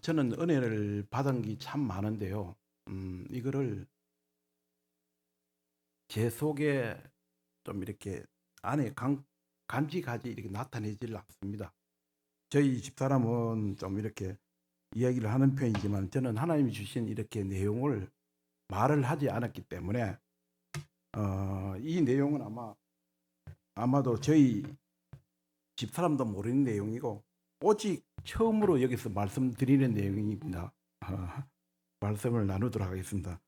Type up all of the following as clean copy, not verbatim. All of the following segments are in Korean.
저는 은혜를 받은 게 참 많은데요. 이거를 제 속에 좀 이렇게 안에 간직하지 이렇게 나타내질 않습니다. 저희 집사람은 좀 이렇게 이야기를 하는 편이지만 저는 하나님이 주신 이렇게 내용을 말을 하지 않았기 때문에 이 내용은 아마도 저희 집사람도 모르는 내용이고 오직 처음으로 여기서 말씀드리는 내용입니다. 말씀을 나누도록 하겠습니다.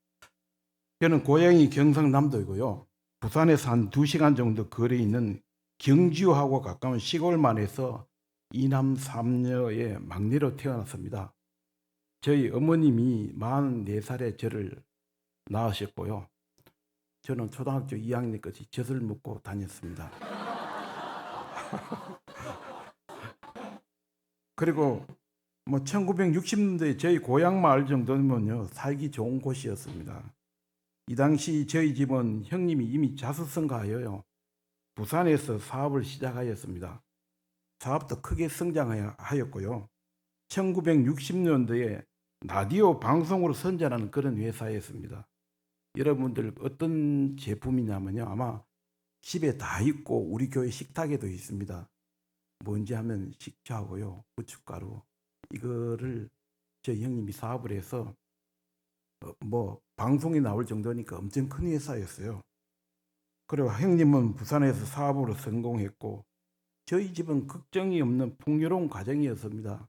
저는 고향이 경상남도이고요. 부산에서 한 2시간 정도 거리에 있는 경주하고 가까운 시골만에서 이남 삼녀의 막내로 태어났습니다. 저희 어머님이 44살에 저를 낳으셨고요. 저는 초등학교 2학년까지 젖을 먹고 다녔습니다. 그리고 1960년대 저희 고향 마을 정도면요 살기 좋은 곳이었습니다. 이 당시 저희 집은 형님이 이미 자수성가하여요 부산에서 사업을 시작하였습니다. 사업도 크게 성장하였고요. 1960년도에 라디오 방송으로 선전하는 그런 회사였습니다. 여러분들 어떤 제품이냐면요 아마 집에 다 있고 우리 교회 식탁에도 있습니다. 뭔지 하면 식초하고요 고춧가루 이거를 저희 형님이 사업을 해서 방송에 나올 정도니까 엄청 큰 회사였어요. 그리고 형님은 부산에서 사업으로 성공했고 저희 집은 걱정이 없는 풍요로운 가정이었습니다.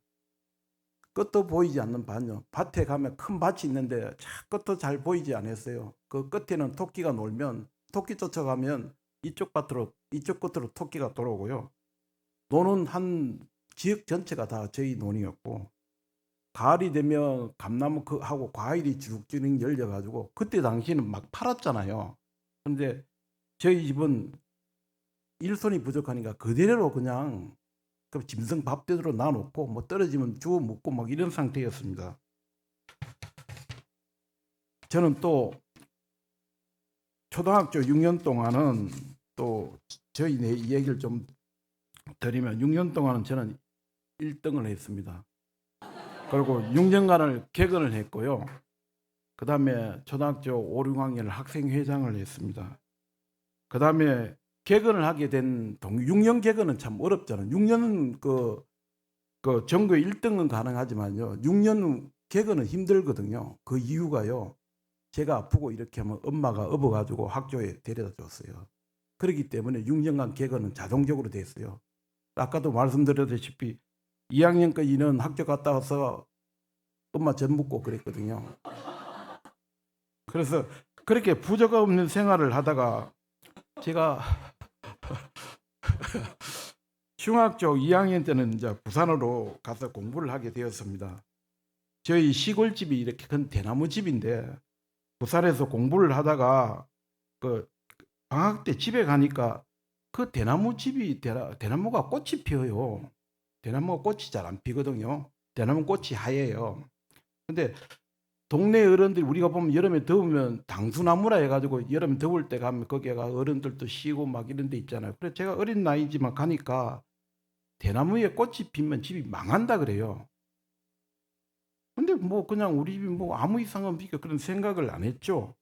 끝도 보이지 않는 밭요. 밭에 가면 큰 밭이 있는데 끝도 잘 보이지 않았어요. 그 끝에는 토끼가 놀면 토끼 쫓아가면 이쪽 끝으로 토끼가 돌아오고요. 노는 한 지역 전체가 다 저희 논이었고 가을이 되면 감나무 하고 과일이 주룩주룩 열려가지고 그때 당시는 막 팔았잖아요. 근데 저희 집은 일손이 부족하니까 그대로 그냥 그 짐승 밥대로 놔놓고 떨어지면 주워 먹고 막 이런 상태였습니다. 저는 또 초등학교 6년 동안은 또 저희 내 얘기를 좀 드리면 6년 동안은 저는 1등을 했습니다. 그리고 6년간을 개근을 했고요. 그 다음에 초등학교 5, 6학년을 학생회장을 했습니다. 그 다음에 개근을 하게 된 6년 개근은 참 어렵잖아요. 6년은 그 전교 1등은 가능하지만요. 6년 개근은 힘들거든요. 그 이유가요. 제가 아프고 이렇게 하면 엄마가 업어가지고 학교에 데려다 줬어요. 그렇기 때문에 6년간 개근은 자동적으로 됐어요. 아까도 말씀드렸다시피 2학년까지는 학교 갔다 와서 엄마 젖 먹고 그랬거든요. 그래서 그렇게 부조가 없는 생활을 하다가 제가 중학교 2학년 때는 이제 부산으로 가서 공부를 하게 되었습니다. 저희 시골집이 이렇게 큰 대나무 집인데 부산에서 공부를 하다가 그 방학 때 집에 가니까 그 대나무 집이 대나무가 꽃이 피어요. 대나무가 꽃이 잘 안 피거든요. 대나무 꽃이 하얘요. 근데 동네 어른들이 우리가 보면 여름에 더우면 당수나무라 해가지고 여름 더울 때 가면 거기가 어른들도 쉬고 막 이런 데 있잖아요. 그래서 제가 어린 나이지만 가니까 대나무에 꽃이 피면 집이 망한다 그래요. 근데 그냥 우리 집이 아무 이상 없으니까 그런 생각을 안 했죠.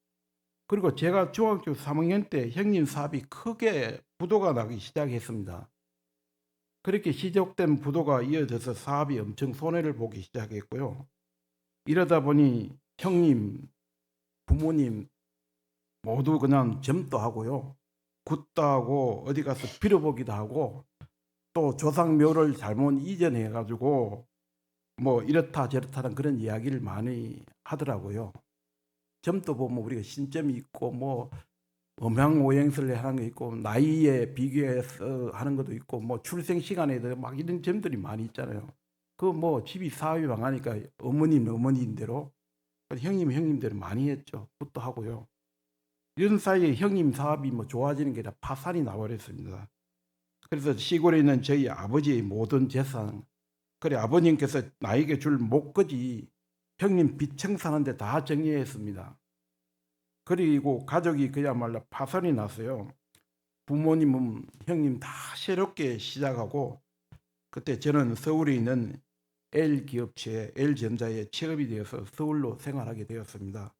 그리고 제가 중학교 3학년 때 형님 사업이 크게 부도가 나기 시작했습니다. 그렇게 시작된 부도가 이어져서 사업이 엄청 손해를 보기 시작했고요. 이러다 보니 형님, 부모님 모두 그냥 점도 하고요. 굿도 하고 어디 가서 빌어보기도 하고 또 조상묘를 잘못 이전해가지고 이렇다 저렇다는 그런 이야기를 많이 하더라고요. 점도 보면 우리가 신점이 있고 음양오행설에 하는 거 있고 나이에 비교해서 하는 것도 있고 출생 시간에도 막 이런 점들이 많이 있잖아요. 집이 사업이 망하니까 어머님대로 형님대로 많이 했죠. 굿도 하고요. 이런 사이에 형님 사업이 좋아지는 게 아니라 파산이 나버렸습니다. 그래서 시골에 있는 저희 아버지의 모든 재산, 그래 아버님께서 나에게 줄 목까지 형님 빚 청산하는데 다 정리했습니다. 그리고 가족이 그야말로 파산이 났어요. 부모님은 형님 다 새롭게 시작하고 그때 저는 서울에 있는 L기업체 L전자에 취업이 되어서 서울로 생활하게 되었습니다.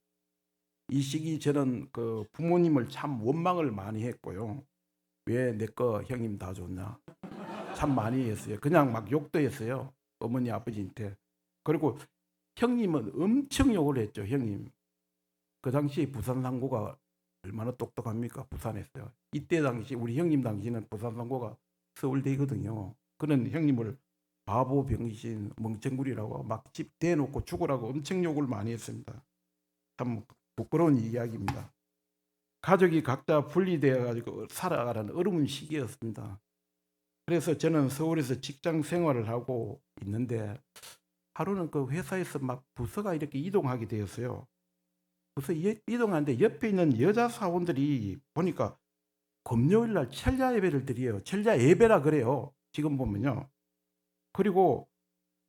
이 시기 저는 그 부모님을 참 원망을 많이 했고요. 왜 내 거 형님 다 줬냐? 참 많이 했어요. 그냥 막 욕도 했어요. 어머니 아버지한테. 그리고 형님은 엄청 욕을 했죠. 형님. 그 당시 부산 상고가 얼마나 똑똑합니까? 부산에서요. 이때 당시 우리 형님 당시는 부산 상고가 서울대거든요. 그런 형님을 바보, 병신, 멍청구리라고 막 집 대놓고 죽으라고 엄청 욕을 많이 했습니다. 참 부끄러운 이야기입니다. 가족이 각자 분리되어 가지고 살아가는 어려운 시기였습니다. 그래서 저는 서울에서 직장 생활을 하고 있는데 하루는 그 회사에서 막 부서가 이렇게 이동하게 되었어요. 부서 이동하는데 옆에 있는 여자 사원들이 보니까 금요일 날 철야 예배를 드려요. 철야 예배라 그래요. 지금 보면요. 그리고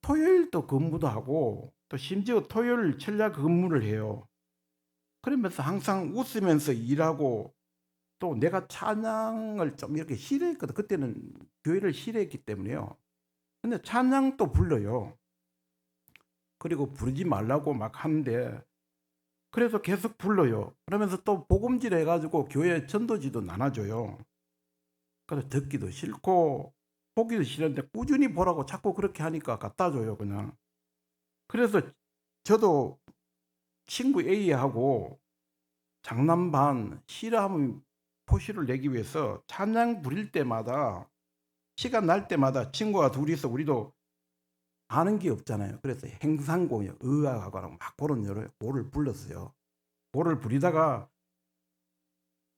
토요일도 근무도 하고 또 심지어 토요일 철야 근무를 해요. 그러면서 항상 웃으면서 일하고 또 내가 찬양을 좀 이렇게 싫어했거든. 그때는 교회를 싫어했기 때문에요. 근데 찬양도 불러요. 그리고 부르지 말라고 막 하는데 그래서 계속 불러요. 그러면서 또 복음질 해가지고 교회 전도지도 나눠줘요. 그래서 듣기도 싫고 보기도 싫은데 꾸준히 보라고 자꾸 그렇게 하니까 갖다 줘요, 그냥. 그래서 저도 친구 A하고 장난 반 싫어하면 포시를 내기 위해서 찬양 부릴 때마다 시간 날 때마다 친구가 둘이서 우리도 아는 게 없잖아요. 그래서 행상공연, 의학하고 막 그런 여러 노를 불렀어요. 노를 부리다가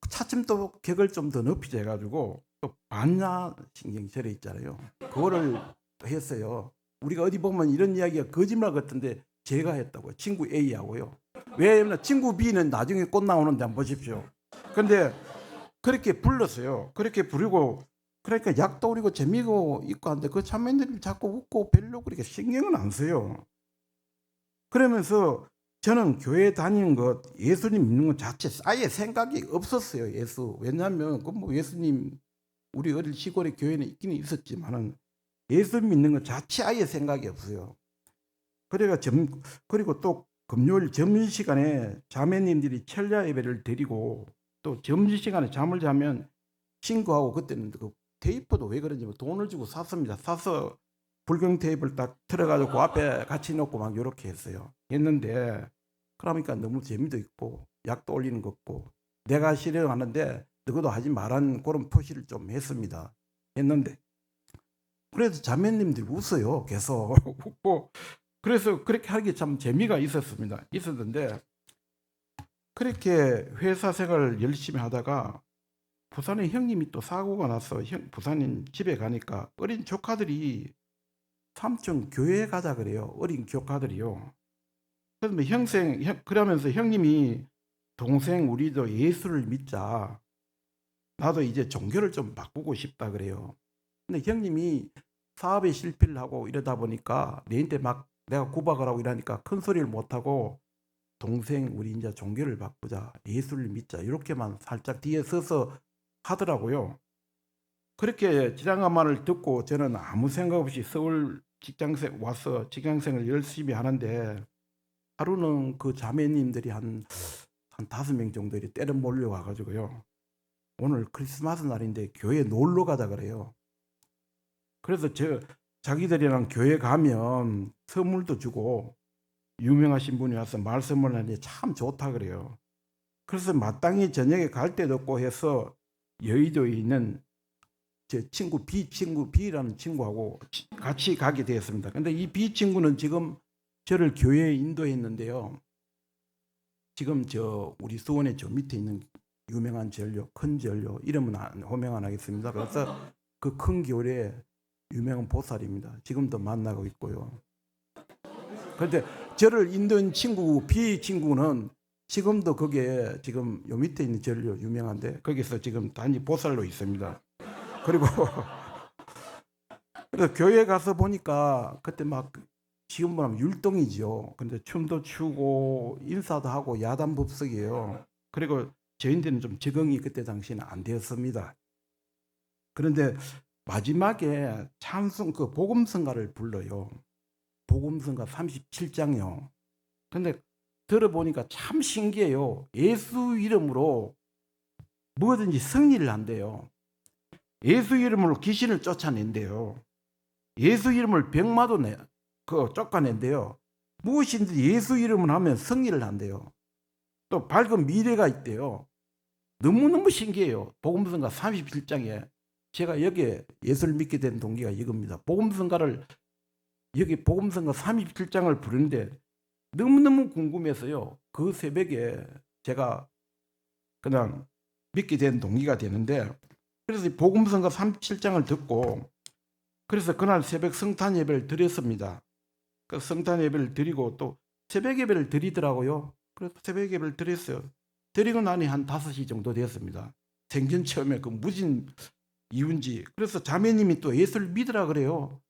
차츰 또 격을 좀 더 높이자 해가지고 또 반야신경절에 있잖아요. 그거를 했어요. 우리가 어디 보면 이런 이야기가 거짓말 같은데 제가 했다고요. 친구 A하고요. 왜냐면 친구 B는 나중에 꽃 나오는데 한번 보십시오. 근데 그렇게 불렀어요. 그렇게 부르고 그러니까 약도 우리고 재미고 있고 한데 그 참매들이 자꾸 웃고 별로 그렇게 신경은 안 써요. 그러면서 저는 교회 다니는 것, 예수님 믿는 것 자체 아예 생각이 없었어요. 예수. 왜냐하면 그 뭐 예수님 우리 어릴 시골의 교회는 있기는 있었지만은 예수 믿는 것 자체 아예 생각이 없어요. 그래가 그리고 또 금요일 점심시간에 자매님들이 철야 예배를 드리고 또 점심시간에 잠을 자면 친구하고 그때는 그 테이프도 왜 그런지 돈을 주고 샀습니다. 사서 불경 테이프를 딱 틀어가지고 그 앞에 같이 놓고 막 이렇게 했어요. 했는데 그러니까 너무 재미도 있고 약도 올리는 것 같고 내가 싫어하는데 너도 하지 말란 그런 표시를 좀 했습니다. 했는데 그래도 자매님들이 웃어요. 계속 웃고 그래서 그렇게 하기 참 재미가 있었습니다. 있었는데 그렇게 회사 생활을 열심히 하다가 부산에 형님이 또 사고가 나서 부산인 집에 가니까 어린 조카들이 삼촌 교회 가자 그래요. 어린 조카들이요. 그래서 뭐 그러면서 형님이 동생 우리도 예수를 믿자. 나도 이제 종교를 좀 바꾸고 싶다 그래요. 근데 형님이 사업에 실패를 하고 이러다 보니까 내한테 막 내가 구박을 하고 이러니까 큰 소리를 못 하고 동생 우리 이제 종교를 바꾸자. 예수를 믿자. 이렇게만 살짝 뒤에 서서 하더라고요. 그렇게 지랑한 말을 듣고 저는 아무 생각 없이 서울 직장생 와서 직장생을 열심히 하는데 하루는 그 자매님들이 한 5명 정도 때려 몰려와가지고요. 오늘 크리스마스 날인데 교회 놀러 가자 그래요. 그래서 자기들이랑 교회 가면 선물도 주고 유명하신 분이 와서 말씀을 하니 참 좋다 그래요. 그래서 마땅히 저녁에 갈 데도 없고 해서 여의도에 있는 제 친구 B라는 친구하고 같이 가게 되었습니다. 근데 이 B 친구는 지금 저를 교회에 인도했는데요. 지금 우리 수원에 저 밑에 있는 유명한 전료, 큰 전료, 이름은 호명 안 하겠습니다. 그래서 그 큰 교회에 유명한 보살입니다. 지금도 만나고 있고요. 그런데 저를 인도한 친구 B 친구는 지금도 거기에 지금 요 밑에 있는 전료 유명한데 거기서 지금 단지 보살로 있습니다. 그리고 그래서 교회 가서 보니까 그때 막 지금 보면 율동이죠. 근데 춤도 추고 인사도 하고 야단법석이에요. 그리고 저희들은 좀 적응이 그때 당시에는 안 되었습니다. 그런데 마지막에 찬송 그 복음성가를 불러요. 복음성가 37장이요. 근데 들어보니까 참 신기해요. 예수 이름으로 뭐든지 승리를 한대요. 예수 이름으로 귀신을 쫓아낸대요. 예수 이름을 병마도 쫓아낸대요. 무엇인지 예수 이름을 하면 승리를 한대요. 또 밝은 미래가 있대요. 너무너무 신기해요. 복음성가 37장에 제가 여기에 예수를 믿게 된 동기가 이겁니다. 여기 복음성가 37장을 부르는데 너무너무 궁금해서요. 그 새벽에 제가 그냥 믿게 된 동기가 되는데, 그래서 복음성가 37장을 듣고 그래서 그날 새벽 성탄 예배를 드렸습니다. 그 성탄 예배를 드리고 또 새벽 예배를 드리더라고요. 그래서 새벽 예배를 드렸어요. 드리고 나니 한 5시 정도 되었습니다. 생전 처음에 그 무슨 이유인지. 그래서 자매님이 또 예수를 믿으라 그래요.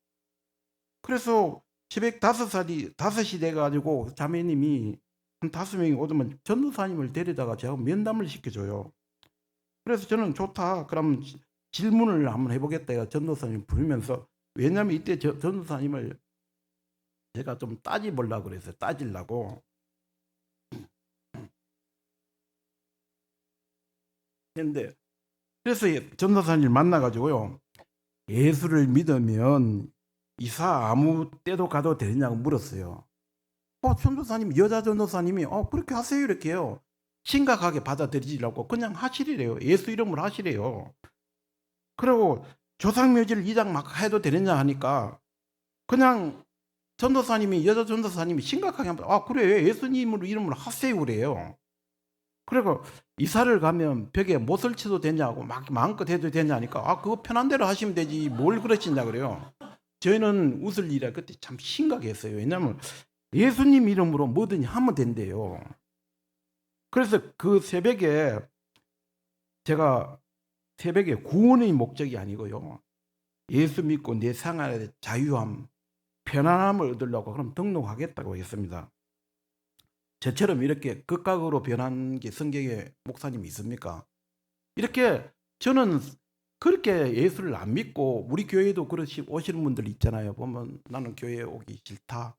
그래서 새벽 5시 돼가지고 자매님이 한 5명이 오더만 전도사님을 데려다가 제가 면담을 시켜줘요. 그래서 저는 좋다. 그럼 질문을 한번 해보겠다. 전도사님 부르면서. 왜냐하면 이때 전도사님을 제가 좀 따져보려고 그랬어요. 따지려고. 했는데 그래서 전도사님을 만나가지고요. 예수를 믿으면 이사 아무 때도 가도 되냐고 물었어요. 전도사님, 여자 전도사님이 그렇게 하세요 이렇게 해요. 심각하게 받아들이려고 그냥 하시래요. 예수 이름으로 하시래요. 그리고 조상묘지를 이장 막 해도 되느냐 하니까 그냥 여자 전도사님이 심각하게 하면 그래 예수님으로 이름으로 하세요 그래요. 그리고 이사를 가면 벽에 못을 쳐도 되냐고 막 마음껏 해도 되냐니까 그거 편한 대로 하시면 되지 뭘 그러시냐 그래요. 저희는 웃을 일이라 그때 참 심각했어요. 왜냐하면 예수님 이름으로 뭐든지 하면 된대요. 그래서 그 새벽에 제가 구원의 목적이 아니고요. 예수 믿고 내 생활에 자유함, 편안함을 얻으려고 그럼 등록하겠다고 했습니다. 저처럼 이렇게 극각으로 변한 게 성경에 목사님이 있습니까? 이렇게 저는 그렇게 예수를 안 믿고 우리 교회도 그렇게 오시는 분들 있잖아요. 보면 나는 교회에 오기 싫다.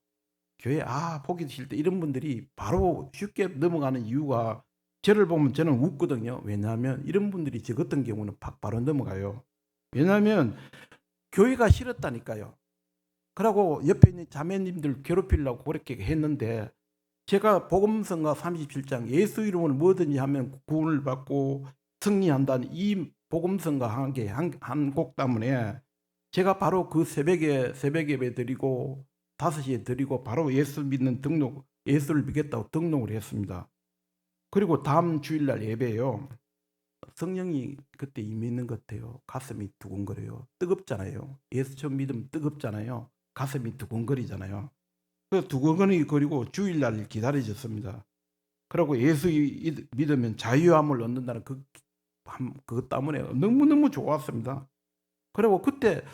교회 보기 싫다. 이런 분들이 바로 쉽게 넘어가는 이유가 저를 보면 저는 웃거든요. 왜냐하면 이런 분들이 저 같은 경우는 바로 넘어가요. 왜냐하면 교회가 싫었다니까요. 그러고 옆에 있는 자매님들 괴롭히려고 그렇게 했는데 제가 복음성가 37장 예수 이름으로 뭐든지 하면 구원을 받고 승리한다는 이 복음성가 한 곡 때문에 제가 바로 그 새벽에 새벽 예배 드리고 5시에 드리고 바로 예수 믿는 예수를 믿겠다고 등록을 했습니다. 그리고 다음 주일날 예배예요. 성령이 그때 이미 있는 것 같아요. 가슴이 두근거려요. 뜨겁잖아요. 예수 처음 믿으면 뜨겁잖아요. 가슴이 두근거리잖아요. 그 두근거리고 주일날 기다려졌습니다. 그리고 예수 믿으면 자유함을 얻는다는 그것 때문에 너무너무 좋았습니다. 그리고 그때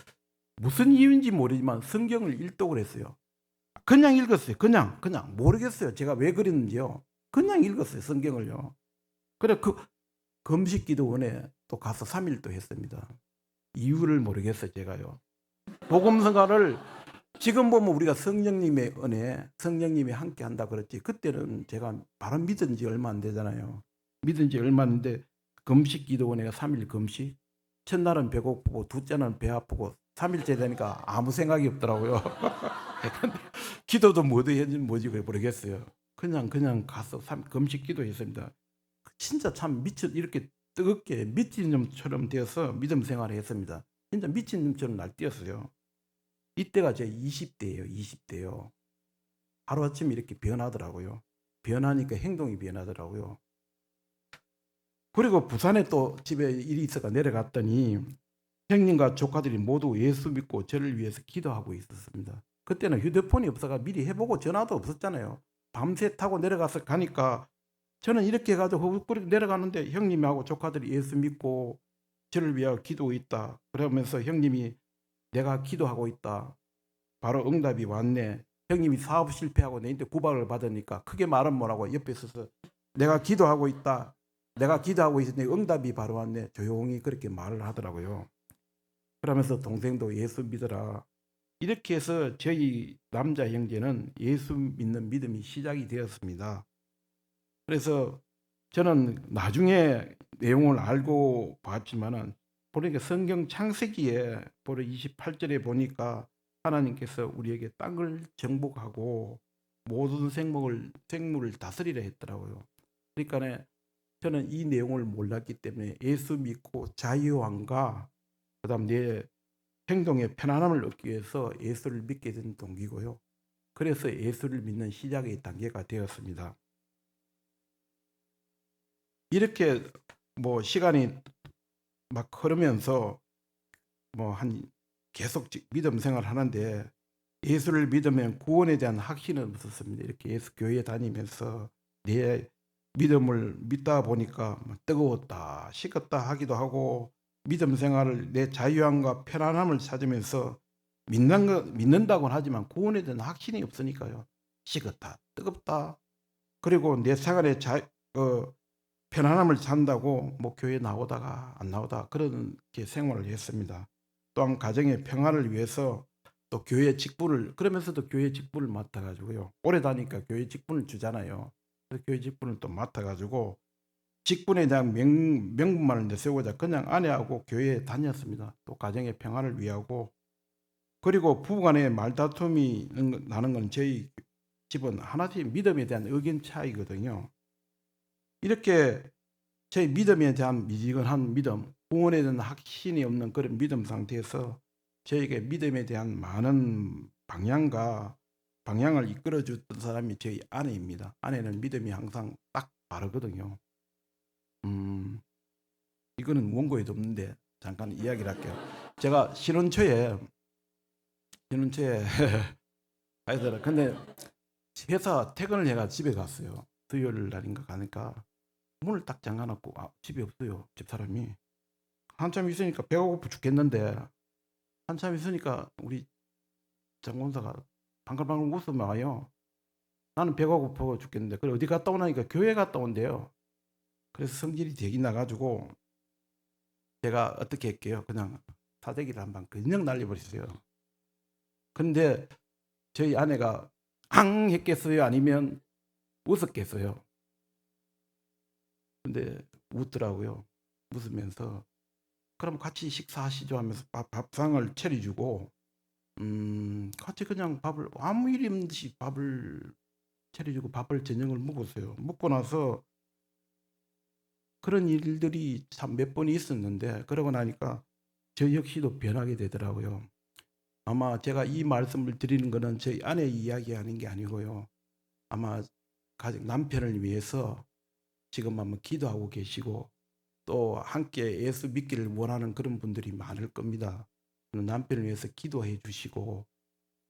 무슨 이유인지 모르지만 성경을 일독을 했어요. 그냥 읽었어요. 그냥 모르겠어요. 제가 왜 그랬는지요. 그냥 읽었어요. 성경을요. 그래 그 금식 기도원에 또 가서 3일 또 했습니다. 이유를 모르겠어요. 제가요. 복음성가를 지금 보면 우리가 성령님의 은혜, 성령님이 함께 한다 그랬지. 그때는 제가 바로 믿은 지 얼마 안 되잖아요. 믿은 지 얼마 안 됐는데 금식 기도원에 3일 금식. 첫날은 배고프고 둘째는 배 아프고 3일째 되니까 아무 생각이 없더라고요. 기도도 못 했는지 뭐지 모르겠어요. 그냥 가서 금식 기도했습니다. 진짜 참 이렇게 뜨겁게 미친놈처럼 되어서 믿음 생활을 했습니다. 진짜 미친놈처럼 날뛰었어요. 이때가 제 20대예요. 하루아침에 이렇게 변하더라고요. 변하니까 행동이 변하더라고요. 그리고 부산에 또 집에 일이 있어가 내려갔더니 형님과 조카들이 모두 예수 믿고 저를 위해서 기도하고 있었습니다. 그때는 휴대폰이 없어가 미리 해보고 전화도 없었잖아요. 밤새 타고 내려가서 가니까 저는 이렇게 해가지고 헛구리고 내려가는데 형님하고 조카들이 예수 믿고 저를 위하여 기도하고 있다. 그러면서 형님이 내가 기도하고 있다. 바로 응답이 왔네. 형님이 사업 실패하고 내한테 구박을 받으니까 크게 말은 뭐라고 옆에 서서 내가 기도하고 있다. 내가 기도하고 있으니 응답이 바로 왔네. 조용히 그렇게 말을 하더라고요. 그러면서 동생도 예수 믿어라. 이렇게 해서 저희 남자 형제는 예수 믿는 믿음이 시작이 되었습니다. 그래서 저는 나중에 내용을 알고 봤지만은 보니까 성경 창세기에 보러 28절에 보니까 하나님께서 우리에게 땅을 정복하고 모든 생물을 다스리라 했더라고요. 그러니까 저는 이 내용을 몰랐기 때문에 예수 믿고 자유함과 그다음 내 행동의 편안함을 얻기 위해서 예수를 믿게 된 동기고요. 그래서 예수를 믿는 시작의 단계가 되었습니다. 이렇게 뭐 시간이 막 흐르면서 뭐 한 계속 믿음 생활을 하는데 예수를 믿으면 구원에 대한 확신은 없었습니다. 이렇게 예수 교회 다니면서 내 믿음을 믿다 보니까 뜨거웠다, 식었다 하기도 하고 믿음 생활을 내 자유함과 편안함을 찾으면서 믿는다고는 하지만 구원에 대한 확신이 없으니까요. 식었다, 뜨겁다. 그리고 내 생활에 편안함을 찾는다고 뭐 교회 나오다가 안 나오다가 그렇게 생활을 했습니다. 또한 가정의 평화를 위해서 또 교회 직분을 그러면서도 교회 직분을 맡아가지고요. 오래 다니까 교회 직분을 주잖아요. 그래서 교회 직분을 또 맡아가지고 직분에 대한 명분만을 내세우고자 그냥 아내하고 교회에 다녔습니다. 또 가정의 평화를 위하고 그리고 부부간에 말다툼이 나는 건 저희 집은 하나씩 믿음에 대한 의견 차이거든요. 이렇게 제 믿음에 대한 미지근한 믿음, 구원에 대한 확신이 없는 그런 믿음 상태에서 저에게 믿음에 대한 많은 방향을 이끌어 줬던 사람이 저희 아내입니다. 아내는 믿음이 항상 딱 바르거든요. 이거는 원고에도 없는데 잠깐 이야기를 할게요. 제가 신혼초에 가더라. 근데 회사 퇴근을 해가 집에 갔어요. 수요일 날인가 가니까 문을 딱 잠가놓고 집에 없어요. 집사람이. 한참 있으니까 배가 고파 죽겠는데 한참 있으니까 우리 장군사가 방글방글 웃으면 와요. 나는 배가 고파 죽겠는데 그래 어디 갔다 오나니까 교회 갔다 온대요. 그래서 성질이 되긴 나가지고 제가 어떻게 할게요. 그냥 사대기를 한 방 그냥 날려버렸어요. 근데 저희 아내가 앙 했겠어요? 아니면 웃었겠어요? 근데 웃더라고요. 웃으면서 그럼 같이 식사하시죠 하면서 밥상을 차려주고 같이 그냥 밥을 아무 일 없는 듯이 밥을 차려주고 밥을 저녁을 먹었어요. 먹고 나서 그런 일들이 참 몇 번 있었는데 그러고 나니까 저 역시도 변하게 되더라고요. 아마 제가 이 말씀을 드리는 것은 저희 아내 이야기하는 게 아니고요. 아마 가족 남편을 위해서 지금 한번 기도하고 계시고 또 함께 예수 믿기를 원하는 그런 분들이 많을 겁니다. 남편을 위해서 기도해 주시고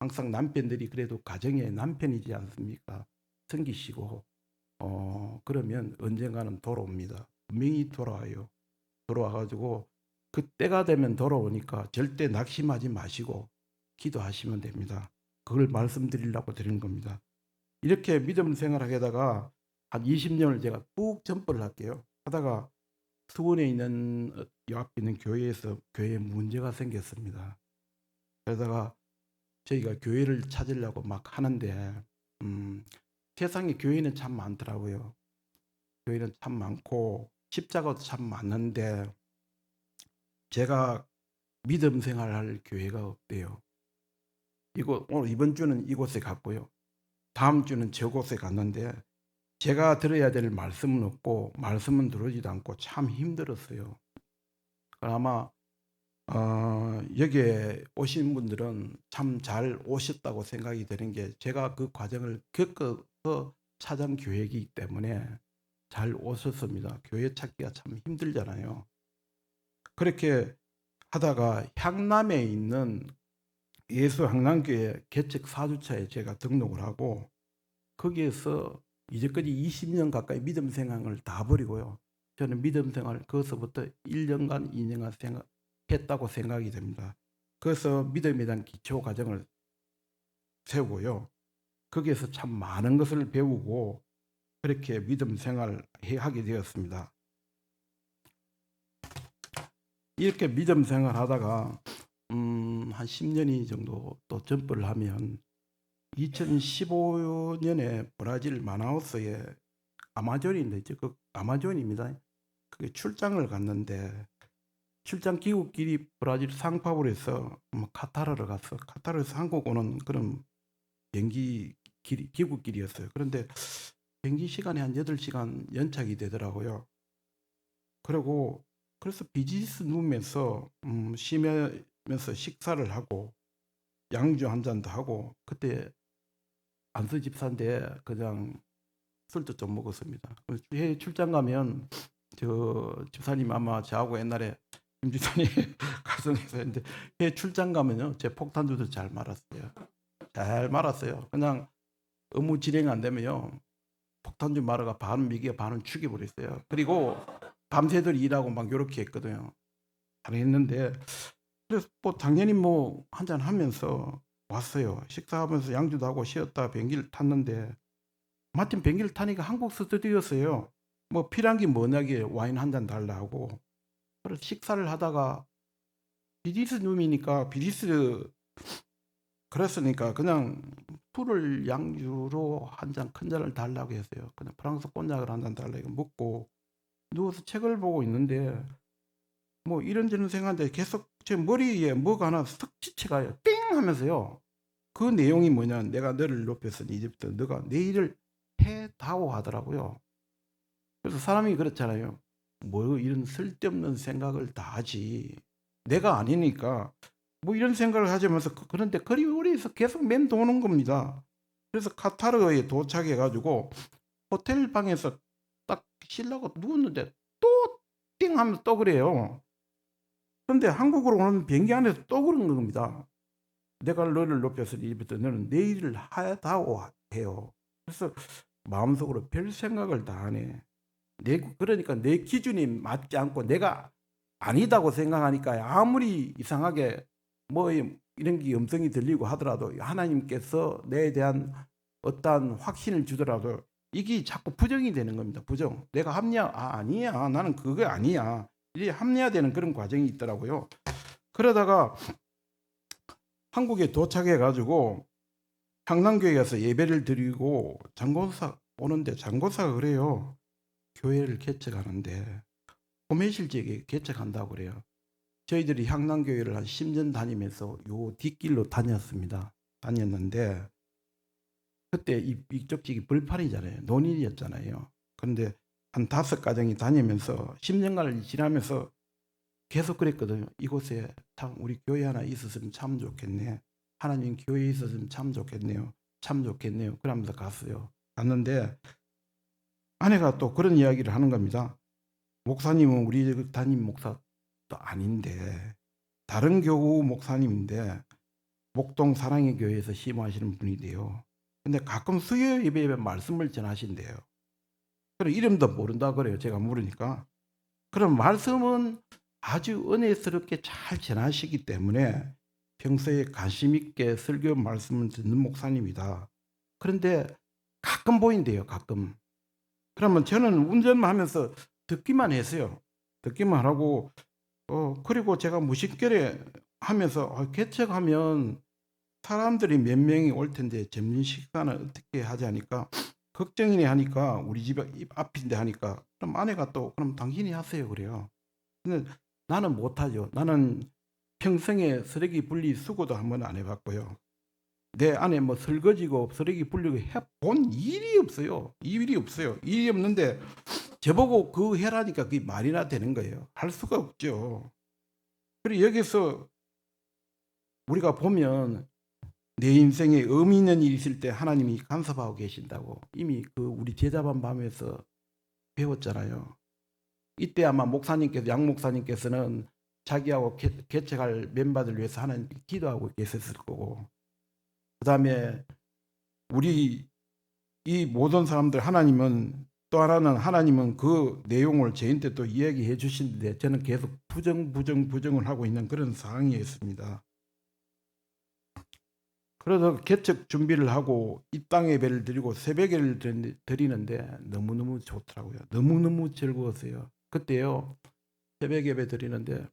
항상 남편들이 그래도 가정의 남편이지 않습니까? 섬기시고 그러면 언젠가는 돌아옵니다. 분명히 돌아와요. 돌아와가지고 그때가 되면 돌아오니까 절대 낙심하지 마시고 기도하시면 됩니다. 그걸 말씀드리려고 드리는 겁니다. 이렇게 믿음 생활하다가 한 20년을 제가 쭉 점퍼를 할게요. 하다가 수원에 있는 요 앞에 있는 교회에서 교회에 문제가 생겼습니다. 그러다가 저희가 교회를 찾으려고 막 하는데 세상에 교회는 참 많더라고요. 교회는 참 많고 십자가도 참 많은데 제가 믿음 생활할 교회가 없대요. 오늘 이번 주는 이곳에 갔고요. 다음 주는 저곳에 갔는데 제가 들어야 될 말씀은 없고 말씀은 들어오지도 않고 참 힘들었어요. 아마 여기에 오신 분들은 참 잘 오셨다고 생각이 되는 게 제가 그 과정을 겪어서 찾은 교회이기 때문에 잘 오셨습니다. 교회 찾기가 참 힘들잖아요. 그렇게 하다가 향남에 있는 예수 향남교회 개척 4주차에 제가 등록을 하고 거기에서 이제까지 20년 가까이 믿음 생활을 다 버리고요. 저는 믿음 생활 거기서부터 1년간 2년간 했다고 생각이 됩니다. 그래서 믿음에 대한 기초 과정을 세우고요. 거기에서 참 많은 것을 배우고 그렇게 믿음 생활을 하게 되었습니다. 이렇게 믿음 생활하다가 한 한 10년이 정도 또 점프를 하면 2015년에 브라질 마나우스에 아마존인데 그 아마존입니다. 그게 출장을 갔는데 출장 기국길이 브라질 상파울에서 카타르를 갔어. 카타르에서 한국 오는 그런 비행기 길이 기국길이었어요. 그런데 비행기 시간이 한 8시간 연착이 되더라고요. 그리고 그래서 비즈니스 룸에서 쉬면서 식사를 하고 양주 한 잔도 하고 그때 안수 집사인데 그냥 술도 좀 먹었습니다. 해외 출장 가면 저 집사님 아마 저하고 옛날에 김 집사님 가정에서 했는데 해외 출장 가면요 제 폭탄주도 잘 말았어요. 잘 말았어요. 그냥 업무 진행 안 되면요 폭탄주 말아가 반은 미개 반은 죽여버렸어요. 그리고 밤새들 일하고 막 요렇게 했거든요. 잘했는데 그래서 뭐 당연히 뭐 한잔 하면서 왔어요. 식사하면서 양주도 하고 쉬었다 비행기를 탔는데 마침 비행기를 타니까 한국 스튜디오였어요. 뭐 필요한 게 뭐냐게 와인 한 잔 달라 하고 그래서 식사를 하다가 비디스 룸이니까 비디스 그랬으니까 그냥 술을 양주로 한 잔 큰 잔을 달라고 했어요. 그냥 프랑스 콘약을 한 잔 달라고 먹고 누워서 책을 보고 있는데 뭐 이런저런 생각하는데 계속 제 머리에 뭐가 하나 쓱 지쳐가요. 띵 하면서요. 그 내용이 뭐냐 내가 너를 높였으니 이제부터 너가 내 일을 해다오 하더라고요. 그래서 사람이 그렇잖아요. 뭐 이런 쓸데없는 생각을 다 하지. 내가 아니니까 뭐 이런 생각을 하자면서 그런데 거리에서 계속 맴도는 겁니다. 그래서 카타르에 도착해 가지고 호텔 방에서 딱 쉬려고 누웠는데 또 띵 하면서 또 그래요. 그런데 한국으로 오는 비행기 안에서 또 그런 겁니다. 내가 너를 높였으니 이제부터 너는 내 일을 하다오 해요. 그래서 마음속으로 별 생각을 다 하네. 그러니까 내 기준이 맞지 않고 내가 아니다고 생각하니까 아무리 이상하게 뭐 이런 게 음성이 들리고 하더라도 하나님께서 내에 대한 어떠한 확신을 주더라도 이게 자꾸 부정이 되는 겁니다. 부정. 내가 합리화, 아니야. 나는 그게 아니야. 이게 합리화되는 그런 과정이 있더라고요. 그러다가 한국에 도착해 가지고 한강교회 가서 예배를 드리고 장고사 오는데 장고사가 그래요. 교회를 개척하는데 포매실지에 개척한다고 그래요. 저희들이 향남교회를 한 10년 다니면서 요 뒷길로 다녔는데 그때 이쪽 집이 벌판이잖아요. 논일이었잖아요. 그런데 한 5가정이 다니면서 10년간을 지나면서 계속 그랬거든요. 이곳에 참 우리 교회 하나 있었으면 참 좋겠네. 하나님 교회에 있었으면 참 좋겠네요. 참 좋겠네요. 그러면서 갔어요. 갔는데 아내가 또 그런 이야기를 하는 겁니다. 목사님은 우리 담임 목사도 아닌데 다른 교구 목사님인데 목동 사랑의 교회에서 심호하시는 분이래요. 근데 가끔 수요 예배에 말씀을 전하신대요. 그럼 이름도 모른다 그래요. 제가 물으니까. 그럼 말씀은 아주 은혜스럽게 잘 전하시기 때문에 평소에 관심 있게 설교 말씀을 듣는 목사님이다. 그런데 가끔 보인대요. 가끔. 그러면 저는 운전만 하면서 듣기만 했어요. 듣기만 하고 그리고 제가 무심결에 하면서 개척하면 사람들이 몇 명이 올 텐데 점심 식사는 어떻게 하지 하니까 걱정이네 하니까 우리 집 앞인데 하니까 그럼 아내가 또 그럼 당신이 하세요 그래요. 근데 나는 못하죠. 나는 평생에 쓰레기 분리 수거도 한번 안 해봤고요. 내 안에 뭐 설거지고 쓰레기 분리고 해본 일이 없어요. 일이 없어요. 일이 없는데 저보고 그 해라니까 그게 말이나 되는 거예요. 할 수가 없죠. 그리고 여기서 우리가 보면 내 인생에 의미 있는 일이 있을 때 하나님이 간섭하고 계신다고 이미 그 우리 제자반 밤에서 배웠잖아요. 이때 아마 양 목사님께서는 자기하고 개척할 멤버들 위해서 하나님 기도하고 계셨을 거고 그 다음에 우리 이 모든 사람들 하나님은 또 하나는 하나님은 그 내용을 저한테 또 이야기해 주시는데 저는 계속 부정을 하고 있는 그런 상황이었습니다. 그래서 개척 준비를 하고 입당 예배를 드리고 새벽 예배를 드리는데 너무너무 좋더라고요. 너무너무 즐거웠어요. 그때요. 새벽 예배 드리는데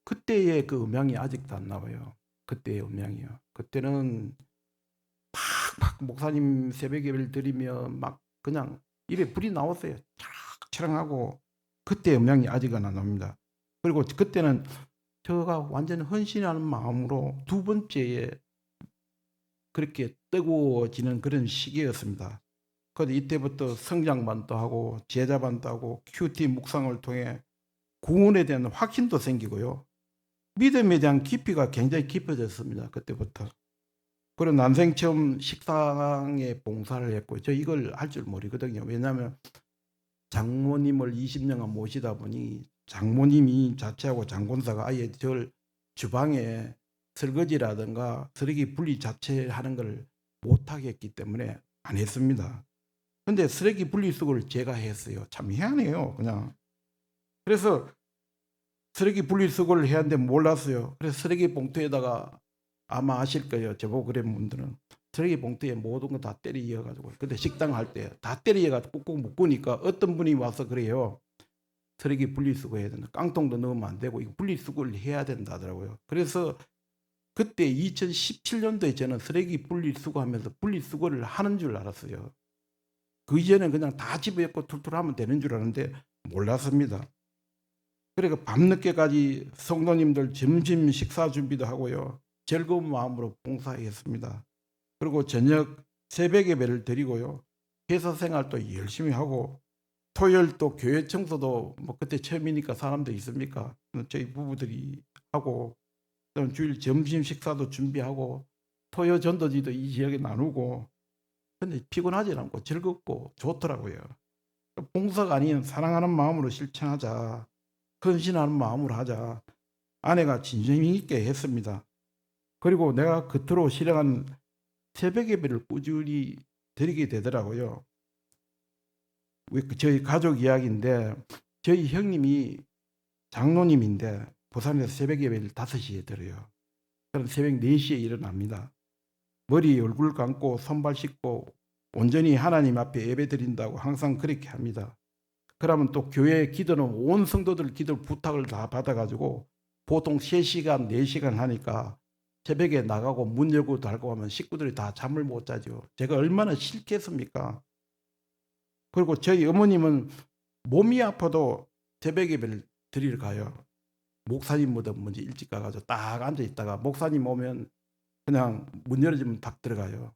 그때의 그 음향이 아직도 안 나와요. 그때의 음향이요. 그때는 팍팍 목사님 새벽 예배를 드리면 막 그냥 입에 불이 나왔어요. 차랑차랑하고 그때 음향이 아직은 안 납니다. 그리고 그때는 제가 완전 헌신하는 마음으로 두 번째에 그렇게 뜨거워지는 그런 시기였습니다. 그래서 이때부터 성장반도 하고 제자반도 하고 큐티 묵상을 통해 구원에 대한 확신도 생기고요. 믿음에 대한 깊이가 굉장히 깊어졌습니다. 그때부터. 그리고 난생 처음 식당에 봉사를 했고, 저 이걸 할 줄 모르거든요. 왜냐하면 장모님을 20년간 모시다 보니 장모님이 자체하고 장군사가 아예 절 주방에 설거지라든가 쓰레기 분리 자체하는 걸 못하겠기 때문에 안 했습니다. 근데 쓰레기 분리수거를 제가 했어요. 참 희한해요, 그냥. 그래서 쓰레기 분리수거를 해야 하는데 몰랐어요. 그래서 쓰레기 봉투에다가 아마 아실 거예요. 저보고 그런 분들은. 쓰레기 봉투에 모든 거 다 때려 이어가지고. 근데 식당 할 때 다 때려 이어가지고 꾹꾹 묶으니까 어떤 분이 와서 그래요. 쓰레기 분리수거 해야 된다. 깡통도 넣으면 안 되고 이거 분리수거를 해야 된다 하더라고요. 그래서 그때 2017년도에 저는 쓰레기 분리수거하면서 분리수거를 하는 줄 알았어요. 그 이전엔 그냥 다 집어넣고 툴툴 하면 되는 줄 알았는데 몰랐습니다. 그러니까 밤늦게까지 성도님들 점심 식사 준비도 하고요. 즐거운 마음으로 봉사했습니다. 그리고 저녁 새벽 예배를 드리고요. 회사 생활도 열심히 하고 토요일 또 교회 청소도 뭐 그때 처음이니까 사람도 있습니까? 저희 부부들이 하고 주일 점심 식사도 준비하고 토요 전도지도 이 지역에 나누고 근데 피곤하지 않고 즐겁고 좋더라고요. 봉사가 아닌 사랑하는 마음으로 실천하자. 헌신하는 마음으로 하자. 아내가 진심 있게 했습니다. 그리고 내가 겉으로 실행한 새벽 예배를 꾸준히 드리게 되더라고요. 저희 가족 이야기인데 저희 형님이 장로님인데 부산에서 새벽 예배를 5시에 들어요. 그럼 새벽 4시에 일어납니다. 머리 얼굴 감고 손발 씻고 온전히 하나님 앞에 예배 드린다고 항상 그렇게 합니다. 그러면 또 교회 기도는 온 성도들 기도 부탁을 다 받아가지고 보통 3시간, 4시간 하니까 새벽에 나가고 문 열고 닫고 하면 식구들이 다 잠을 못 자죠. 제가 얼마나 싫겠습니까? 그리고 저희 어머님은 몸이 아파도 새벽 예배를 드리러 가요. 목사님보다 먼저 일찍 가가지고 딱 앉아 있다가 목사님 오면 그냥 문 열어주면 딱 들어가요.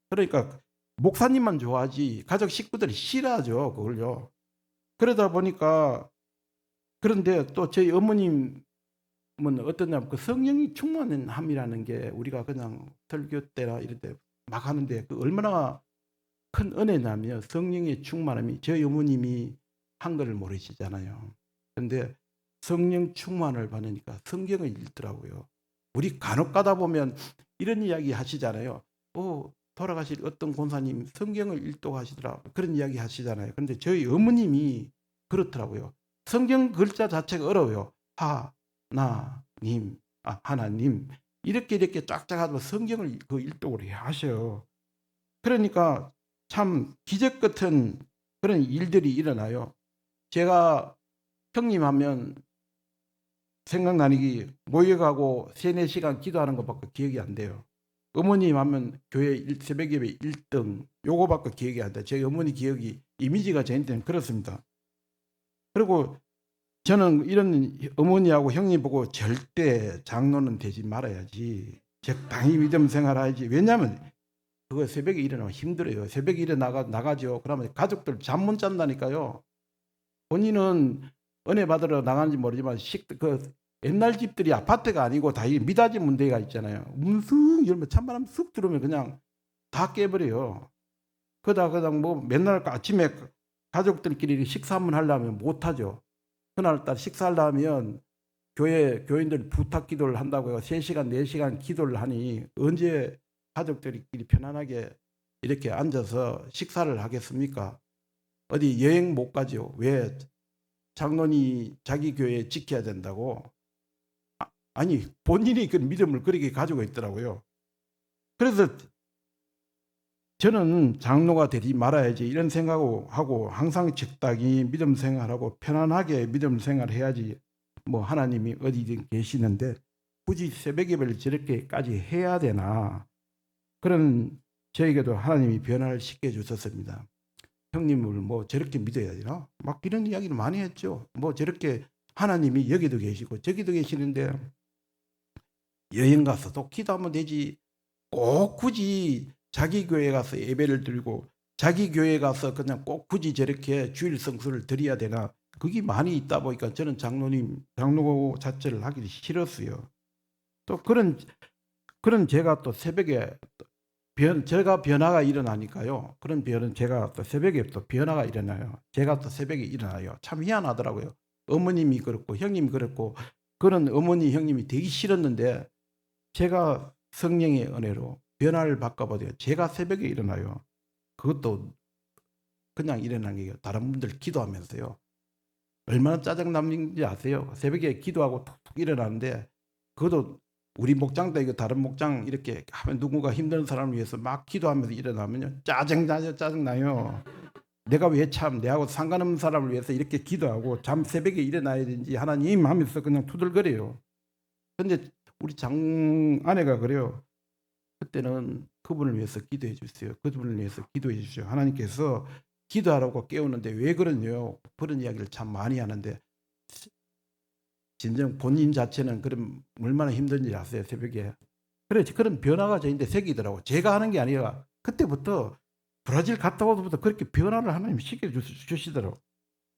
그러니까 목사님만 좋아하지 가족 식구들이 싫어하죠. 그걸요. 그러다 보니까 그런데 또 저희 어머님은 어떠냐면 그 성령이 충만함이라는 게 우리가 그냥 설교 때나 이럴 때 막 하는데 그 얼마나 큰 은혜냐면 성령의 충만함이 저희 어머님이 한글을 모르시잖아요. 그런데 성령 충만을 받으니까 성경을 읽더라고요. 우리 간혹 가다 보면 이런 이야기 하시잖아요. 돌아가실 어떤 권사님 성경을 읽도하시더라 그런 이야기 하시잖아요. 그런데 저희 어머님이 그렇더라고요. 성경 글자 자체가 어려워요. 하나님 이렇게 쫙쫙 하면 성경을 그 일독을 하셔요. 그러니까 참 기적 같은 그런 일들이 일어나요. 제가 형님 하면 생각나는 게 모여가고 3-4시간 기도하는 것밖에 기억이 안 돼요. 어머님 하면 교회 새벽 예배 1등 요거밖에 기억이 안 돼요. 제 어머니 기억이 이미지가 저한테는 그렇습니다. 그리고 저는 이런 어머니하고 형님 보고 절대 장로는 되지 말아야지. 적당히 믿음 생활하야지. 왜냐하면 그거 새벽에 일어나면 힘들어요. 새벽에 나가죠. 그러면 가족들 잠 못 잔다니까요. 본인은 은혜 받으러 나가는지 모르지만 옛날 집들이 아파트가 아니고 다 미닫이 문대가 있잖아요. 문 열면 찬바람 쑥 들어오면 그냥 다 깨버려요. 그러다 뭐 맨날 아침에 가족들끼리 식사 한번 하려면 못하죠. 그날따라 식사하려면 교인들 부탁 기도를 한다고 해요. 3시간, 4시간 기도를 하니 언제 가족들끼리 편안하게 이렇게 앉아서 식사를 하겠습니까? 어디 여행 못 가죠. 왜? 장로니 자기 교회 지켜야 된다고. 아니 본인이 그 믿음을 그렇게 가지고 있더라고요. 그래서 저는 장로가 되지 말아야지 이런 생각하고 항상 적당히 믿음 생활하고 편안하게 믿음 생활해야지 뭐 하나님이 어디든 계시는데 굳이 새벽 예배를 저렇게까지 해야 되나 그런 저에게도 하나님이 변화를 시켜 주셨습니다. 형님을 뭐 저렇게 믿어야 되나? 막 이런 이야기를 많이 했죠. 뭐 저렇게 하나님이 여기도 계시고 저기도 계시는데 여행 가서도 기도하면 되지. 꼭 굳이 자기 교회 가서 예배를 드리고 자기 교회 가서 그냥 꼭 굳이 저렇게 주일 성수를 드려야 되나? 그게 많이 있다 보니까 저는 장로 자체를 하기 싫었어요. 또 그런 제가 또 새벽에 제가 변화가 일어나니까요. 그런 변은 제가 또 새벽에 또 변화가 일어나요. 제가 또 새벽에 일어나요. 참 희한하더라고요. 어머님이 그렇고 형님이 그렇고 그런 어머니 형님이 되기 싫었는데 제가 성령의 은혜로 변화를 바꿔보세요. 제가 새벽에 일어나요. 그것도 그냥 일어난 게 다른 분들 기도하면서요. 얼마나 짜증나는지 아세요? 새벽에 기도하고 툭툭 일어나는데 그것도 우리 목장도 이거 다른 목장 이렇게 하면 누군가 힘든 사람을 위해서 막 기도하면서 일어나면요. 짜증나요. 내가 왜 참 내하고 상관없는 사람을 위해서 이렇게 기도하고 잠 새벽에 일어나야 되는지 하나님 하면서 그냥 투덜거려요. 근데 우리 장 아내가 그래요. 그때는 그분을 위해서 기도해 주세요. 그분을 위해서 기도해 주십시오. 하나님께서 기도하라고 깨우는데 왜 그러냐 그런 이야기를 참 많이 하는데 진정 본인 자체는 그럼 얼마나 힘든지 아세요 새벽에. 그래 그런 변화가 저인데 생기더라고. 제가 하는 게 아니라 그때부터 브라질 갔다 오서부터 그렇게 변화를 하나님이 시켜주시더라고.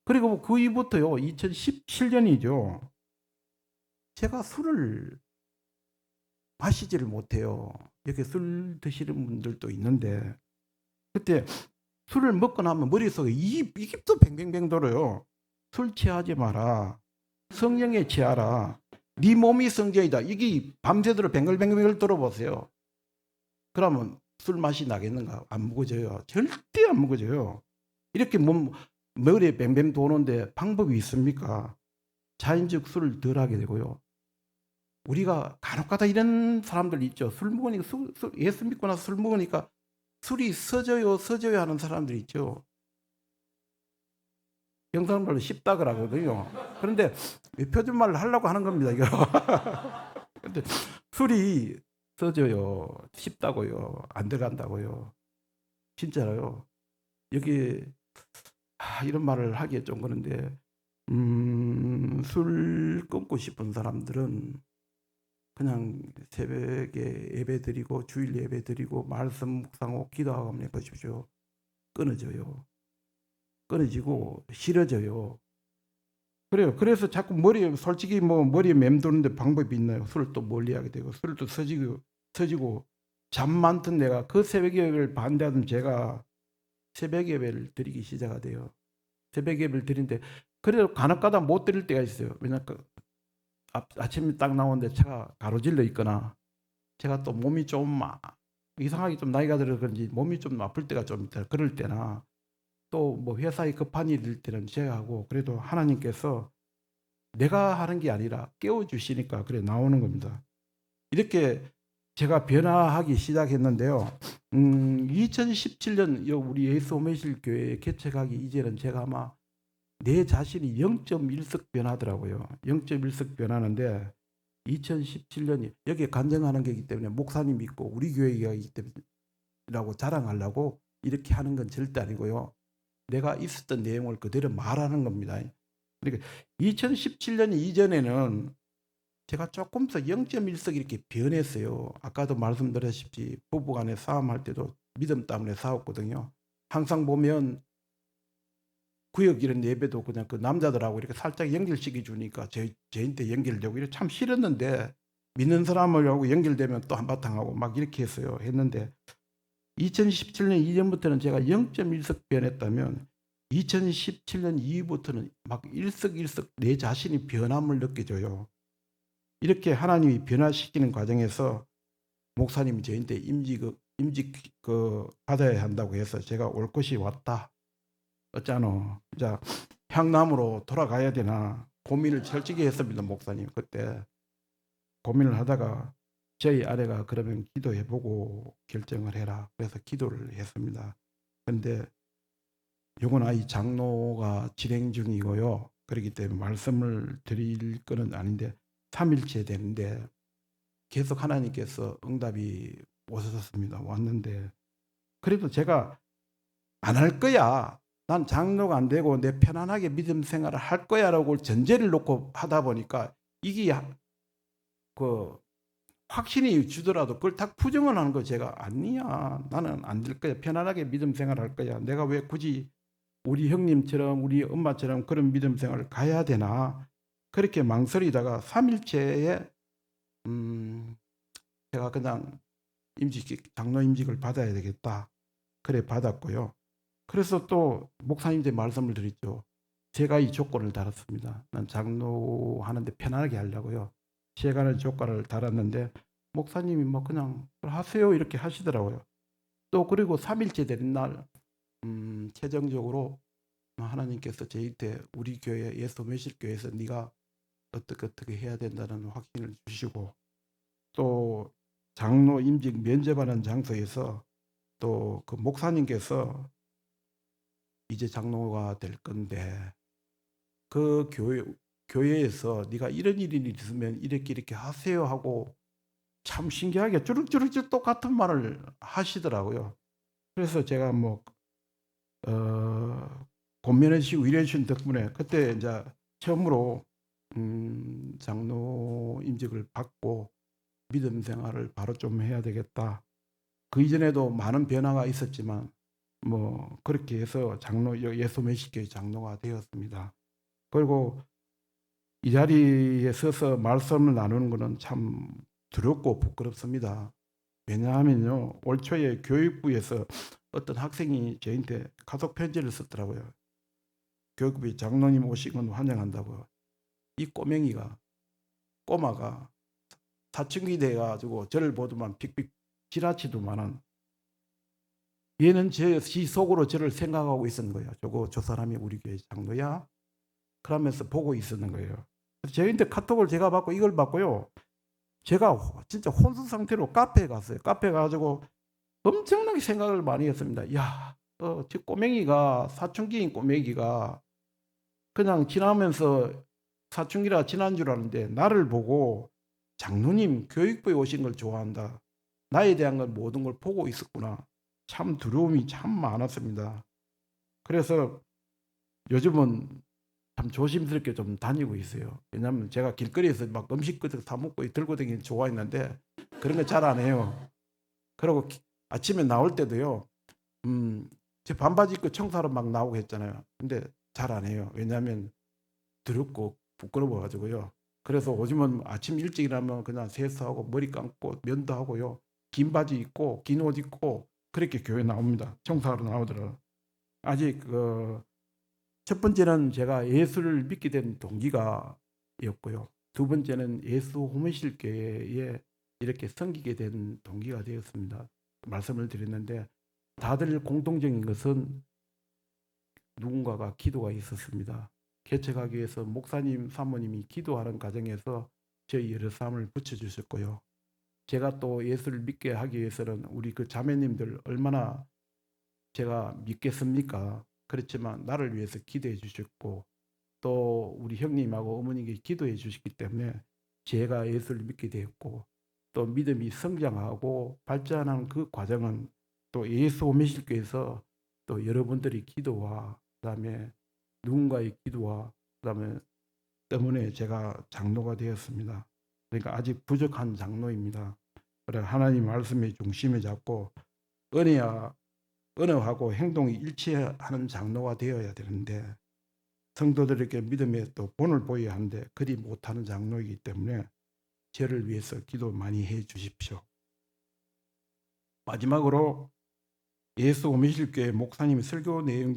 그리고 그 이후부터요 2017년이죠. 제가 술을 마시지를 못해요. 이렇게 술 드시는 분들도 있는데 그때 술을 먹고 나면 머릿속에 이깁도 뱅뱅뱅 돌아요. 술 취하지 마라. 성령에 취하라. 네 몸이 성전이다. 이게 밤새도록 뱅글뱅글 돌아보세요. 그러면 술 맛이 나겠는가? 안 먹어져요. 절대 안 먹어져요. 이렇게 머리에 뱅뱅 도는데 방법이 있습니까? 자연적 술을 덜 하게 되고요. 우리가 간혹가다 이런 사람들 있죠. 술 먹으니까 예수 믿고 나서 술 먹으니까 술이 써져요 하는 사람들 있죠. 경상말로 쉽다 그러거든요. 그런데 표준말로 하려고 하는 겁니다, 이거. 근데 술이 써져요. 쉽다고요. 안 들어간다고요. 진짜로요. 여기 이런 말을 하기에 좀 그런데 술 끊고 싶은 사람들은 그냥 새벽에 예배 드리고 주일 예배 드리고 말씀 묵상하고 기도하고 하면 보십시오. 끊어져요. 끊어지고 싫어져요. 그래요. 그래서 자꾸 솔직히 뭐 머리에 맴도는데 방법이 있나요? 술을 또 멀리하게 되고 술을 또 서지고 잠 많던 내가 그 새벽 예배를 반대하던 제가 새벽 예배를 드리기 시작하대요. 새벽 예배를 드리는데 그래도 간혹가다 못 드릴 때가 있어요. 왜냐면 아침에 딱 나오는데 차가 가로질러 있거나 제가 또 몸이 좀 이상하게 좀 나이가 들어서 그런지 몸이 좀 아플 때가 좀 있다. 그럴 때나 또 뭐 회사에 급한 일이 일 때는 제가 하고 그래도 하나님께서 내가 하는 게 아니라 깨워주시니까 그래 나오는 겁니다. 이렇게 제가 변화하기 시작했는데요. 2017년 우리 예수 오매실 교회 개척하기 이제는 제가 아마 내 자신이 0.1석 변하더라고요. 0.1석 변하는데 2017년이 여기에 간증하는 거기 때문에 목사님 있고 우리 교회이기 때문이라고 자랑하려고 이렇게 하는 건 절대 아니고요. 내가 있었던 내용을 그대로 말하는 겁니다. 그러니까 2017년 이전에는 제가 조금 더 0.1석 이렇게 변했어요. 아까도 말씀드렸듯이 부부간에 싸움할 때도 믿음 때문에 싸웠거든요. 항상 보면 구역 이런 예배도 그냥 그 남자들하고 이렇게 살짝 연결시켜 주니까 저한테 연결되고 이래 참 싫었는데 믿는 사람하고 연결되면 또 한바탕 하고 막 이렇게 했는데 2017년 이전부터는 제가 0.1석 변했다면 2017년 이후부터는 막 일석일석 내 자신이 변함을 느껴져요. 이렇게 하나님이 변화시키는 과정에서 목사님이 저한테 임직 받아야 한다고 해서 제가 올 것이 왔다. 어쩌노. 자, 향남으로 돌아가야 되나 고민을 철저히 했습니다. 목사님 그때 고민을 하다가 저희 아내가 그러면 기도해보고 결정을 해라. 그래서 기도를 했습니다. 그런데 요건 아이 장로가 진행 중이고요. 그렇기 때문에 말씀을 드릴 거는 아닌데 3일째 되는데 계속 하나님께서 응답이 오셨습니다. 왔는데 그래도 제가 안 할 거야. 난 장로가 안 되고 내 편안하게 믿음 생활을 할 거야라고 전제를 놓고 하다 보니까 이게 그 확신이 주더라도 그걸 딱 부정을 하는 거 제가 아니야. 나는 안 될 거야. 편안하게 믿음 생활할 거야. 내가 왜 굳이 우리 형님처럼 우리 엄마처럼 그런 믿음 생활을 가야 되나. 그렇게 망설이다가 3일째에 제가 그냥 장로 임직을 받아야 되겠다. 그래 받았고요. 그래서 또 목사님한테 말씀을 드렸죠. 제가 이 조건을 달았습니다. 난 장로하는데 편안하게 하려고요. 시간의 조건을 달았는데 목사님이 뭐 그냥 하세요 이렇게 하시더라고요. 또 그리고 3일째 되는 날 최종적으로 하나님께서 저희한테 우리 교회 예수매실교회에서 네가 어떻게 해야 된다는 확신을 주시고 또 장로 임직 면접하는 장소에서 또 그 목사님께서 이제 장로가 될 건데 그 교회에서 네가 이런 일이 있으면 이렇게 하세요 하고 참 신기하게 쭈룩쭈룩 똑같은 말을 하시더라고요. 그래서 제가 뭐 권면해 주시고 이래 주신 덕분에 그때 이제 처음으로 장로 임직을 받고 믿음 생활을 바로 좀 해야 되겠다. 그 이전에도 많은 변화가 있었지만 뭐 그렇게 해서 장로 예수매식교회 장로가 되었습니다. 그리고 이 자리에 서서 말씀을 나누는 것은 참 두렵고 부끄럽습니다. 왜냐하면요, 올 초에 교육부에서 어떤 학생이 저한테 카톡 편지를 썼더라고요. 교육부에 장로님 오신 건 환영한다고. 이 꼬마가 사춘기 돼가지고 저를 보더만 픽픽 지라치더만은 얘는 지 속으로 저를 생각하고 있었는 거예요. 저 사람이 우리 교회 장로야? 그러면서 보고 있었는 거예요. 저희한테 카톡을 제가 받고 이걸 받고요. 제가 진짜 혼수 상태로 카페에 갔어요. 카페에 가가지고 엄청나게 생각을 많이 했습니다. 야, 저 꼬맹이가 사춘기인 꼬맹이가 그냥 지나면서 사춘기라 지난 줄 아는데 나를 보고 장로님 교육부에 오신 걸 좋아한다. 나에 대한 걸 모든 걸 보고 있었구나. 참 두려움이 참 많았습니다. 그래서 요즘은 참 조심스럽게 좀 다니고 있어요. 왜냐하면 제가 길거리에서 막 음식 사 먹고 들고 다니는 좋아했는데 그런 거 잘 안 해요. 그리고 아침에 나올 때도요. 제 반바지 입고 청소하러 막 나오고 했잖아요. 근데 잘 안 해요. 왜냐하면 두렵고 부끄러워가지고요. 그래서 요즘은 아침 일찍 일어나면 그냥 세수하고 머리 감고 면도 하고요. 긴 바지 입고 긴 옷 입고 그렇게 교회 나옵니다. 청소하러 나오더라고요. 아직 첫 번째는 제가 예수를 믿게 된 동기가였고요. 두 번째는 예수 호메실교회에 이렇게 섬기게 된 동기가 되었습니다. 말씀을 드렸는데 다들 공통적인 것은 누군가가 기도가 있었습니다. 개척하기 위해서 목사님, 사모님이 기도하는 과정에서 저희 여러사람을 붙여주셨고요. 제가 또 예수를 믿게 하기 위해서는 우리 그 자매님들 얼마나 제가 믿겠습니까? 그렇지만 나를 위해서 기도해 주셨고 또 우리 형님하고 어머니께 기도해 주셨기 때문에 제가 예수를 믿게 되었고 또 믿음이 성장하고 발전하는 그 과정은 또 예수 오매실교에서 또 여러분들의 기도와 그다음에 누군가의 기도와 그다음에 때문에 제가 장로가 되었습니다. 그러니까 아직 부족한 장로입니다. 그래 하나님 말씀의 중심에 잡고 언어하고 행동이 일치하는 장로가 되어야 되는데 성도들에게 믿음의 또 본을 보여야 하는데 그리 못하는 장로이기 때문에 저를 위해서 기도 많이 해 주십시오. 마지막으로 예수 오미실교회 목사님 설교 내용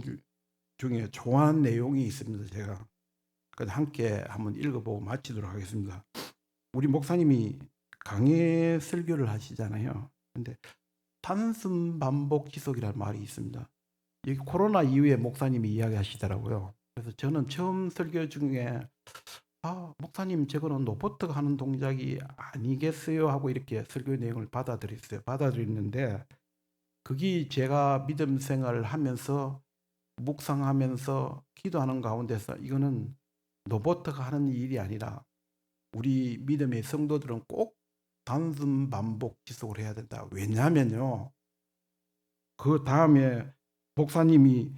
중에 좋아하는 내용이 있습니다. 제가 함께 한번 읽어보고 마치도록 하겠습니다. 우리 목사님이 강해 설교를 하시잖아요. 근데 단순 반복 지속이라는 말이 있습니다. 여기 코로나 이후에 목사님이 이야기하시더라고요. 그래서 저는 처음 설교 중에 목사님 저거는 로봇가 하는 동작이 아니겠어요 하고 이렇게 설교 내용을 받아들였어요. 받아들였는데 그게 제가 믿음 생활을 하면서 묵상하면서 기도하는 가운데서 이거는 로봇가 하는 일이 아니라 우리 믿음의 성도들은 꼭 단순 반복 지속을 해야 된다. 왜냐하면요, 그 다음에 목사님이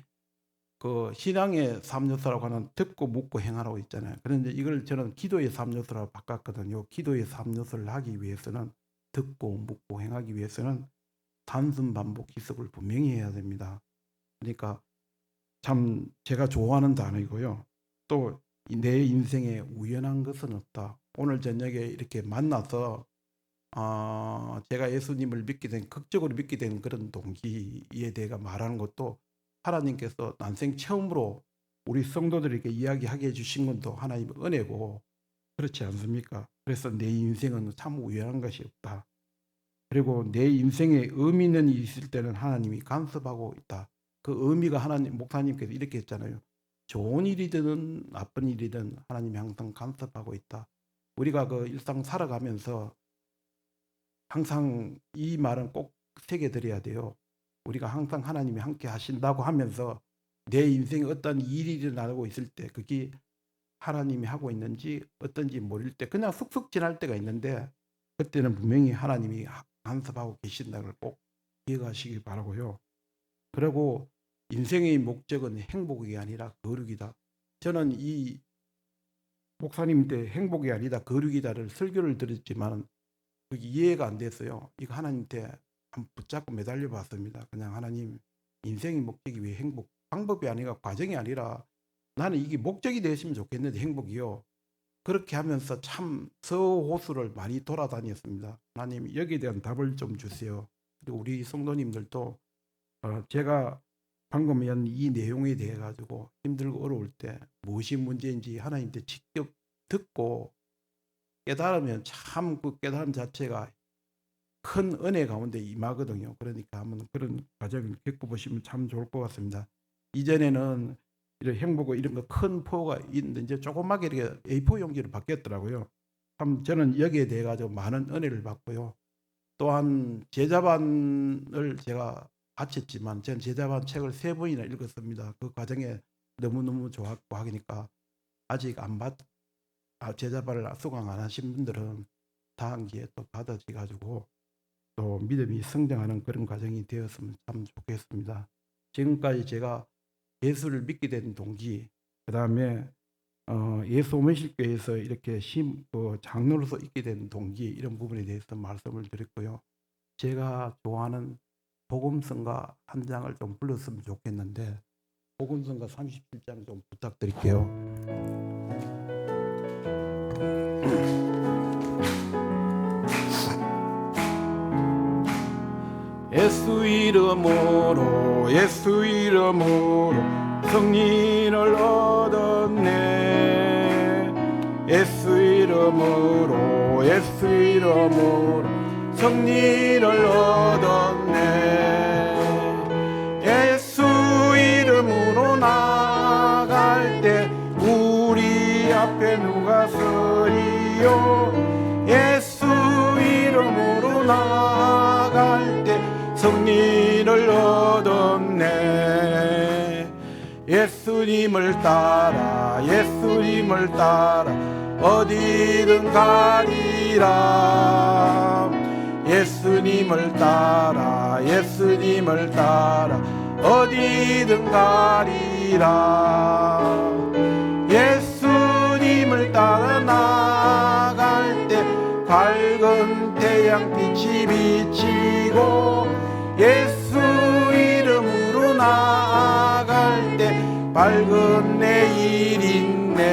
그 신앙의 3요소라고 하는 듣고 묻고 행하라고 있잖아요. 그런데 이걸 저는 기도의 3요소라고 바꿨거든요. 기도의 3요소를 하기 위해서는 듣고 묻고 행하기 위해서는 단순 반복 지속을 분명히 해야 됩니다. 그러니까 참 제가 좋아하는 단어이고요. 또 내 인생에 우연한 것은 없다. 오늘 저녁에 이렇게 만나서 제가 예수님을 믿게 된, 극적으로 믿게 된 그런 동기에 대해 말하는 것도 하나님께서 난생 처음으로 우리 성도들에게 이야기하게 해주신 것도 하나님의 은혜고, 그렇지 않습니까? 그래서 내 인생은 참 우연한 것이 없다. 그리고 내 인생에 의미 있는 일이 있을 때는 하나님이 간섭하고 있다. 그 의미가 하나님, 목사님께서 이렇게 했잖아요. 좋은 일이든 나쁜 일이든 하나님이 항상 간섭하고 있다. 우리가 그 일상 살아가면서 항상 이 말은 꼭 새겨드려야 돼요. 우리가 항상 하나님이 함께 하신다고 하면서 내 인생에 어떤 일이 일어나고 있을 때 그게 하나님이 하고 있는지 어떤지 모를 때 그냥 쑥쑥 지날 때가 있는데, 그때는 분명히 하나님이 간섭하고 계신다는 걸 꼭 기억하시기 바라고요. 그리고 인생의 목적은 행복이 아니라 거룩이다. 저는 이 목사님 때 행복이 아니다 거룩이다를 설교를 들었지만 그게 이해가 안 됐어요. 이거 하나님한테 한번 붙잡고 매달려 봤습니다. 그냥 하나님, 인생의 목적이 왜 행복, 방법이 아니라 과정이 아니라 나는 이게 목적이 되었으면 좋겠는데 행복이요. 그렇게 하면서 참 서호수를 많이 돌아다녔습니다. 하나님 여기에 대한 답을 좀 주세요. 그리고 우리 성도님들도 제가 방금 한 이 내용에 대해 가지고 힘들고 어려울 때 무엇이 문제인지 하나님한테 직접 듣고 깨달으면 참 그 깨달음 자체가 큰 은혜 가운데 임하거든요. 그러니까 한번 그런 과정을 겪어보시면 참 좋을 것 같습니다. 이전에는 이런 행복을 이런 거 큰 포가 있는데 이제 조그맣게 이렇게 A4 용기로 바뀌었더라고요. 참 저는 여기에 대해 가지고 많은 은혜를 받고요. 또한 제자반을 제가 바쳤지만 저는 제자반 책을 3번이나 읽었습니다. 그 과정에 너무너무 좋았고 하니까 아직 안 받, 제자반을 수강 안 하신 분들은 다음 기회에 또 받아지 가지고 또 믿음이 성장하는 그런 과정이 되었으면 참 좋겠습니다. 지금까지 제가 예수를 믿게 된 동기, 그 다음에 예수 오면실교회에서 이렇게 장로로서 있게 된 동기, 이런 부분에 대해서 말씀을 드렸고요. 제가 좋아하는 복음성가 한 장을 좀 불렀으면 좋겠는데 복음성가 37장 좀 부탁드릴게요. 예수 이름으로 예수 이름으로 승리를 얻었네. 예수 이름으로 예수 이름으로 승리를 얻었네. 예수 이름으로 나갈 때 우리 앞에 누가 서리요. 예수 이름으로 나갈 때 승리를 얻었네. 예수님을 따라 예수님을 따라 어디든 가리라. 예수님을 따라 예수님을 따라 어디든 가리라. 예수님을 따라 나갈 때 밝은 태양빛이 비치고 예수 이름으로 나아갈 때 밝은 내일 있네.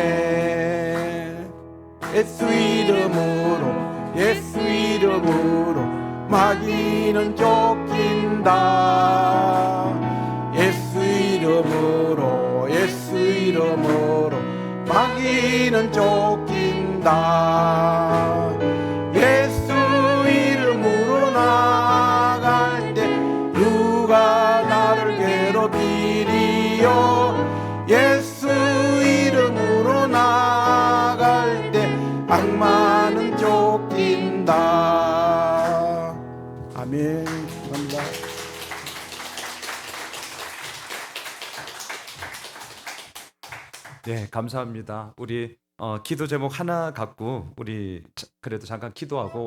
예수 이름으로 예수 이름으로 마귀는 쫓긴다. 예수 이름으로 예수 이름으로 마귀는 쫓긴다. 예수 이름으로 나갈 때 누가 나를 괴롭히리요. 예수 이름으로 나갈 예, 감사합니다. 우리 기도 제목 하나 갖고 우리 그래도 잠깐 기도하고